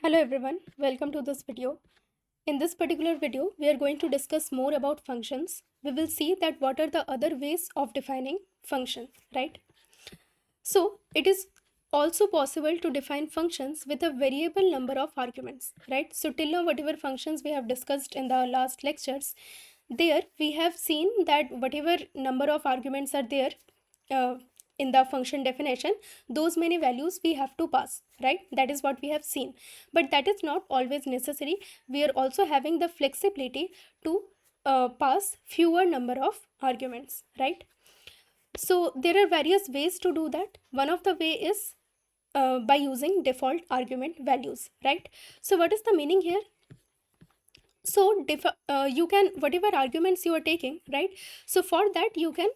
Hello everyone, welcome to this video. In this particular video, we are going to discuss more about functions. We will see that what are the other ways of defining function, right? So it is also possible to define functions with a variable number of arguments, right? So till now, whatever functions we have discussed in the last lectures, there we have seen that whatever number of arguments are there uh, in the function definition, those many values we have to pass, right? That is what we have seen. But that is not always necessary. We are also having the flexibility to pass fewer number of arguments, right? So there are various ways to do that. One of the way is by using default argument values, right? So what is the meaning here? So you can, whatever arguments you are taking, right? So for that you can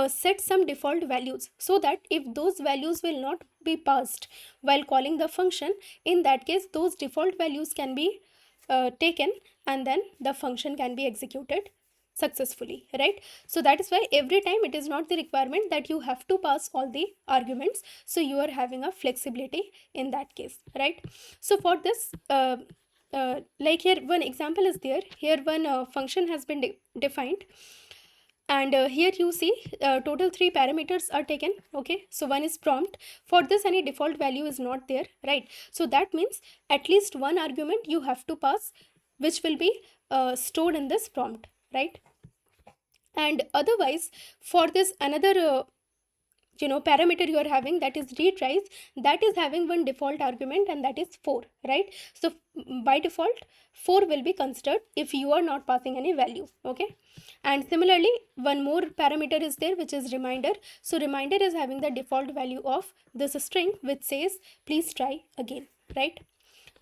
set some default values, so that if those values will not be passed while calling the function, in that case those default values can be taken, and then the function can be executed successfully, right? So that is why every time it is not the requirement that you have to pass all the arguments, so you are having a flexibility in that case, right? So for this like here one example is there. Here one function has been defined, and here you see total 3 parameters are taken. Okay, so one is prompt. For this, any default value is not there, right? So that means at least one argument you have to pass, which will be stored in this prompt, right? And otherwise, for this another parameter you are having, that is retries, that is having one default argument, and that is 4, right? So by default 4 will be considered if you are not passing any value. Okay, and similarly one more parameter is there, which is reminder. So reminder is having the default value of this string, which says please try again, right?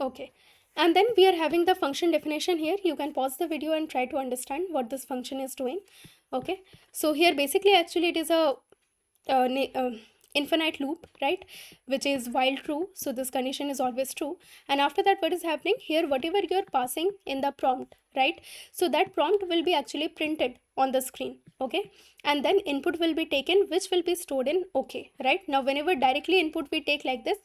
Okay, and then we are having the function definition here. You can pause the video and try to understand what this function is doing. Okay, so here basically actually it is a infinite loop, right, which is while true, so this condition is always true. And after that, what is happening here, whatever you're passing in the prompt, right, so that prompt will be actually printed on the screen. Okay, and then input will be taken, which will be stored in okay, right? Now whenever directly input we take like this,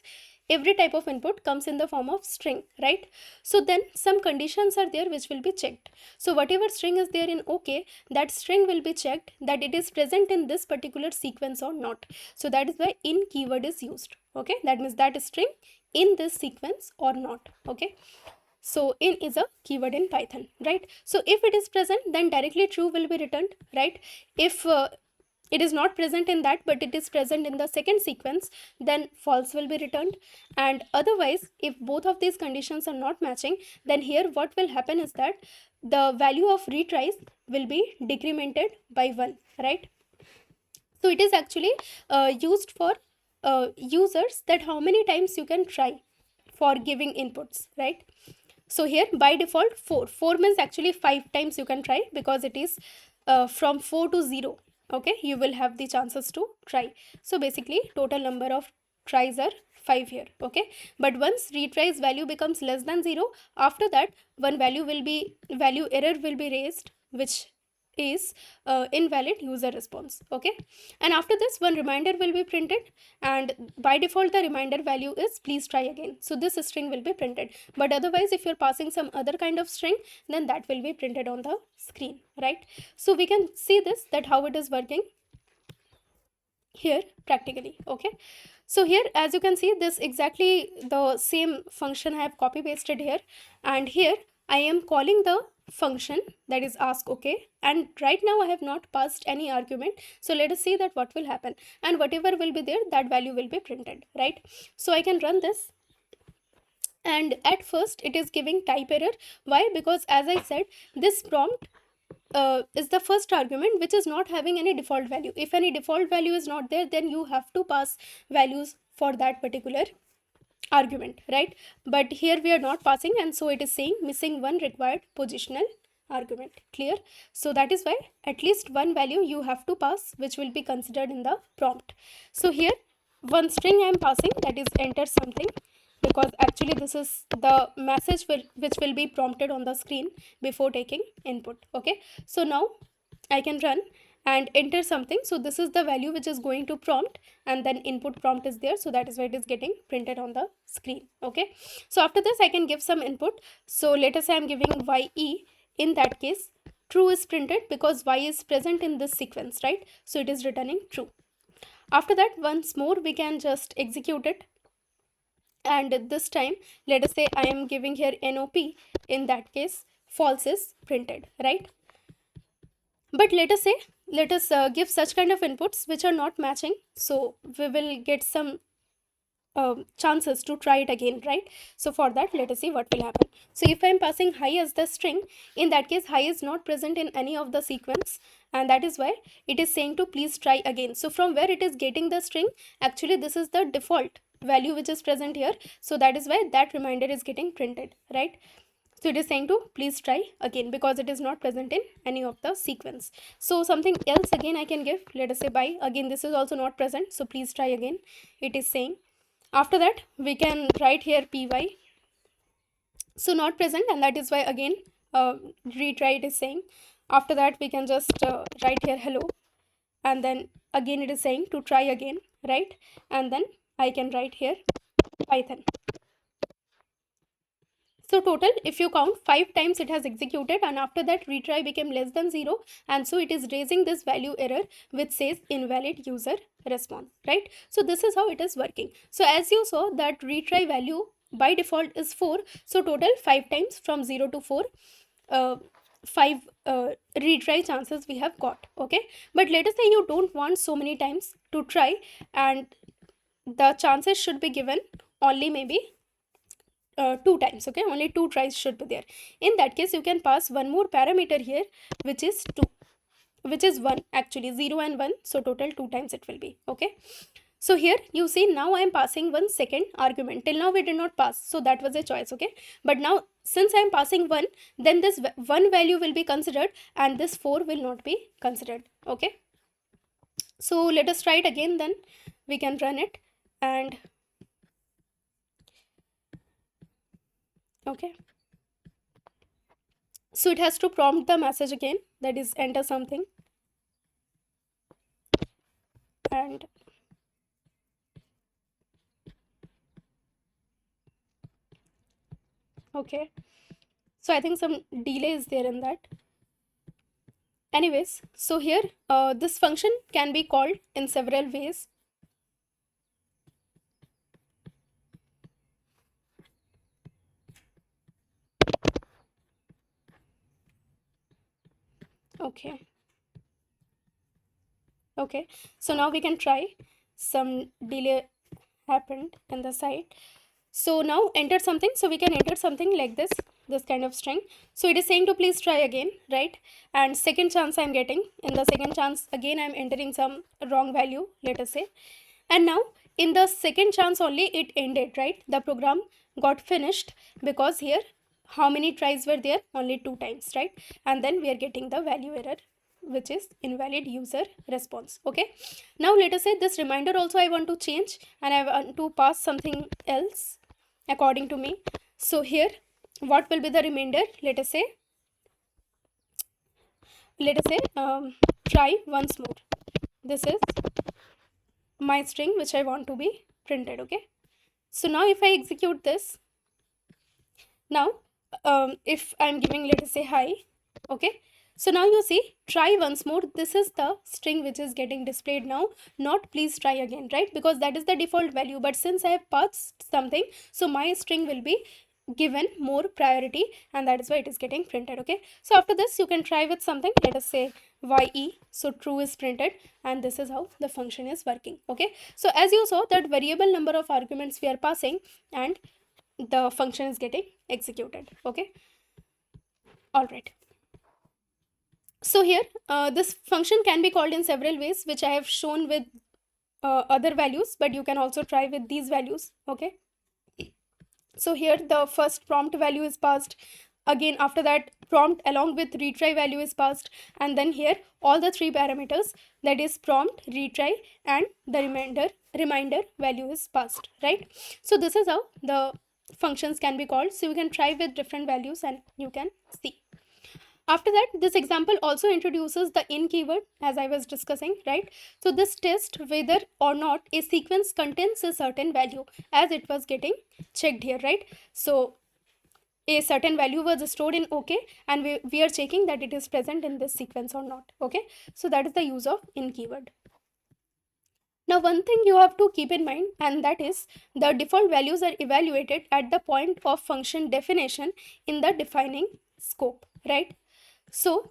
every type of input comes in the form of string, right? So then some conditions are there which will be checked. So whatever string is there in okay, that string will be checked that it is present in this particular sequence or not. So that is why in keyword is used. Okay, that means that string in this sequence or not. Okay, so in is a keyword in Python, right? So if it is present, then directly true will be returned, right? If it is not present in that, but it is present in the second sequence, then false will be returned. And otherwise, if both of these conditions are not matching, then here what will happen is that the value of retries will be decremented by 1, right? So it is actually used for users, that how many times you can try for giving inputs, right? So here by default 4 means actually 5 times you can try, because it is from 4 to 0. Okay, you will have the chances to try. So basically total number of tries are 5 here. Okay, but once retries value becomes less than 0, after that one value error will be raised, which is invalid user response. Okay, and after this one reminder will be printed, and by default the reminder value is please try again. So this string will be printed, but otherwise if you're passing some other kind of string, then that will be printed on the screen, right? So we can see this, that how it is working here practically. Okay, so here as you can see, this exactly the same function I have copy pasted here, and here I am calling the function, that is ask okay, and right now I have not passed any argument. So let us see that what will happen, and whatever will be there, that value will be printed, right? So I can run this, and at first it is giving type error. Why? Because as I said, this prompt is the first argument which is not having any default value. If any default value is not there, then you have to pass values for that particular argument, right? But here we are not passing, and so it is saying missing one required positional argument. Clear? So that is why at least one value you have to pass, which will be considered in the prompt. So here one string I am passing, that is enter something, because actually this is the message which will be prompted on the screen before taking input. Okay, so now I can run, and enter something. So this is the value which is going to prompt, and then input prompt is there, so that is why it is getting printed on the screen. Okay, so after this I can give some input. So let us say I'm giving ye. In that case, true is printed because y is present in this sequence, right? So it is returning true. After that, once more we can just execute it, and this time let us say I am giving here NOP. In that case, false is printed, right? But let us say, let us give such kind of inputs which are not matching, so we will get some chances to try it again, right? So for that, let us see what will happen. So if I'm passing high as the string, in that case high is not present in any of the sequence, and that is why it is saying to please try again. So from where it is getting the string, actually this is the default value which is present here, so that is why that reminder is getting printed, right? So it is saying to please try again because it is not present in any of the sequence. So something else again I can give, let us say by, again this is also not present, so please try again, it is saying. After that we can write here py, so not present, and that is why again retry it is saying. After that we can just write here hello, and then again it is saying to try again, right? And then I can write here Python. So total, if you count 5 times it has executed, and after that retry became less than 0, and so it is raising this value error which says invalid user response, right? So this is how it is working. So as you saw that retry value by default is 4, so total 5 times from 0 to 4, 5 retry chances we have got. Okay, but let us say you don't want so many times to try, and the chances should be given only maybe 2 times. Okay, only 2 tries should be there. In that case you can pass one more parameter here which is 2, which is 1, actually 0 and 1, so total 2 times it will be. Okay, so here you see now I am passing one second argument. Till now we did not pass, so that was a choice. Okay, but now since I am passing 1, then this 1 value will be considered and this 4 will not be considered. Okay, so let us try it again, then we can run it. And okay, so it has to prompt the message again, that is enter something. And okay, so I think some delay is there in that. Anyways, so here this function can be called in several ways. Okay, okay, so now we can try. Some delay happened in the site. So now enter something, so we can enter something like this kind of string. So it is saying to please try again, right? And second chance I'm getting. In the second chance again I'm entering some wrong value, let us say. And now in the second chance only it ended, right? The program got finished because here how many tries were there? Only 2 times, right? And then we are getting the value error which is invalid user response. Okay, now let us say this reminder also I want to change, and I want to pass something else according to me. So here what will be the remainder? Let us say try once more. This is my string which I want to be printed. Okay, so now if I execute this, now if I'm giving, let us say hi. Okay, so now you see try once more, this is the string which is getting displayed now, not please try again, right? Because that is the default value, but since I have passed something, so my string will be given more priority, and that is why it is getting printed. Okay, so after this you can try with something, let us say ye, so true is printed, and this is how the function is working. Okay, so as you saw that variable number of arguments we are passing and the function is getting executed. Okay, all right. So here this function can be called in several ways which I have shown with other values, but you can also try with these values. Okay, so here the first prompt value is passed, again after that prompt along with retry value is passed, and then here all the 3 parameters, that is prompt, retry and the reminder value is passed, right? So this is how the functions can be called. So you can try with different values and you can see. After that, this example also introduces the in keyword, as I was discussing, right? So this test whether or not a sequence contains a certain value, as it was getting checked here, right? So a certain value was stored in OK, and we are checking that it is present in this sequence or not. Okay, so that is the use of in keyword. Now, one thing you have to keep in mind, and that is the default values are evaluated at the point of function definition in the defining scope, right? So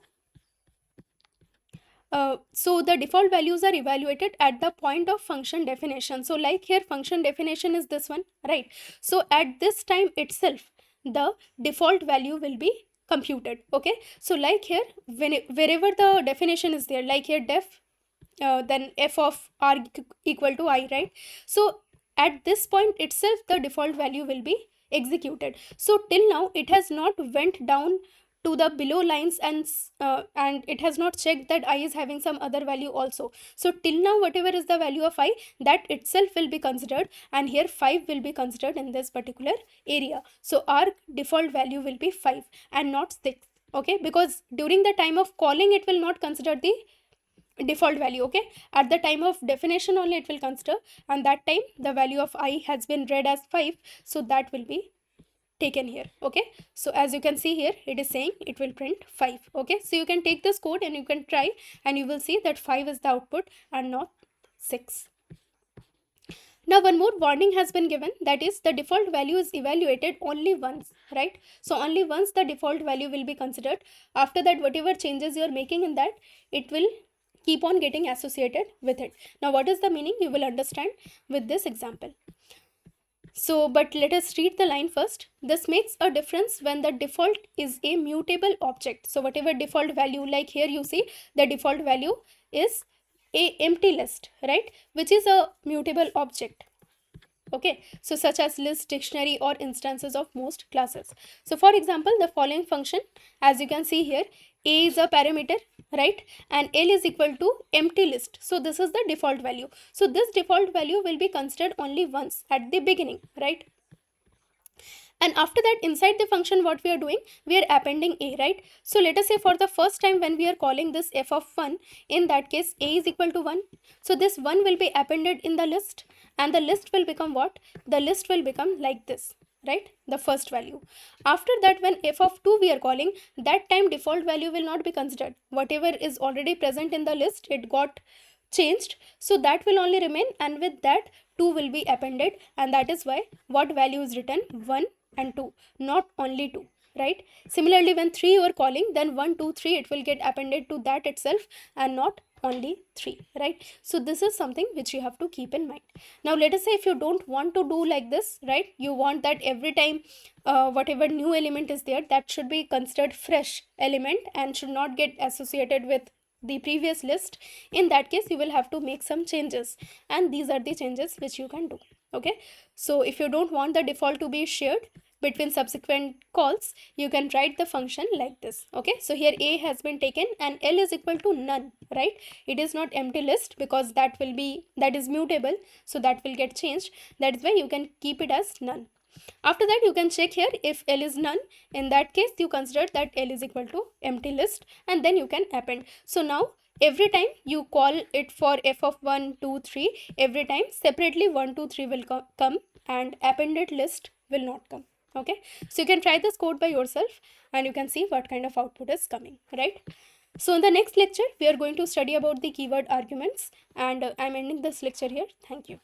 the default values are evaluated at the point of function definition. So like here function definition is this one, right? So at this time itself, the default value will be computed. Okay, so like here, wherever the definition is there, like here def then f of r equal to I, right? So at this point itself, the default value will be executed. So till now it has not went down to the below lines, and it has not checked that I is having some other value also. So till now whatever is the value of I, that itself will be considered, and here 5 will be considered in this particular area. So our default value will be 5 and not 6. Okay, because during the time of calling it will not consider the default value. Okay, at the time of definition only it will consider, and that time the value of I has been read as 5, so that will be taken here. Okay, so as you can see here, it is saying it will print 5. Okay, so you can take this code and you can try, and you will see that 5 is the output and not 6. Now one more warning has been given, that is the default value is evaluated only once, right? So only once the default value will be considered. After that, whatever changes you are making in that, it will keep on getting associated with it. Now what is the meaning, you will understand with this example. So, but let us read the line first. This makes a difference when the default is a mutable object. So whatever default value, like here you see the default value is a empty list, right? Which is a mutable object. Okay, so such as list, dictionary, or instances of most classes. So for example, the following function, as you can see here, a is a parameter, right? And L is equal to empty list. So this is the default value. So this default value will be considered only once at the beginning, right? And after that, inside the function, what we are doing, we are appending a, right? So let us say for the first time when we are calling this f of 1, in that case a is equal to 1. So this 1 will be appended in the list, and the list will become what? The list will become like this, right? The first value. After that, when f of 2 we are calling, that time default value will not be considered. Whatever is already present in the list, it got changed, so that will only remain, and with that 2 will be appended, and that is why what value is written, 1 and 2, not only 2, right? Similarly, when 3 you are calling, then 1 2 3 it will get appended to that itself and not only 3, right? So this is something which you have to keep in mind. Now let us say if you don't want to do like this, right? You want that every time whatever new element is there, that should be considered fresh element and should not get associated with the previous list. In that case, you will have to make some changes, and these are the changes which you can do. Okay, so if you don't want the default to be shared between subsequent calls, you can write the function like this. Okay, so here a has been taken and L is equal to none, right? It is not empty list because that is mutable, so that will get changed. That is why you can keep it as none. After that, you can check here if L is none. In that case, you consider that L is equal to empty list, and then you can append. So now every time you call it for f of 1 2 3, every time separately 1 2 3 will come and appended list will not come. Okay, so you can try this code by yourself and you can see what kind of output is coming, right? So in the next lecture, we are going to study about the keyword arguments, and I'm ending this lecture here. Thank you.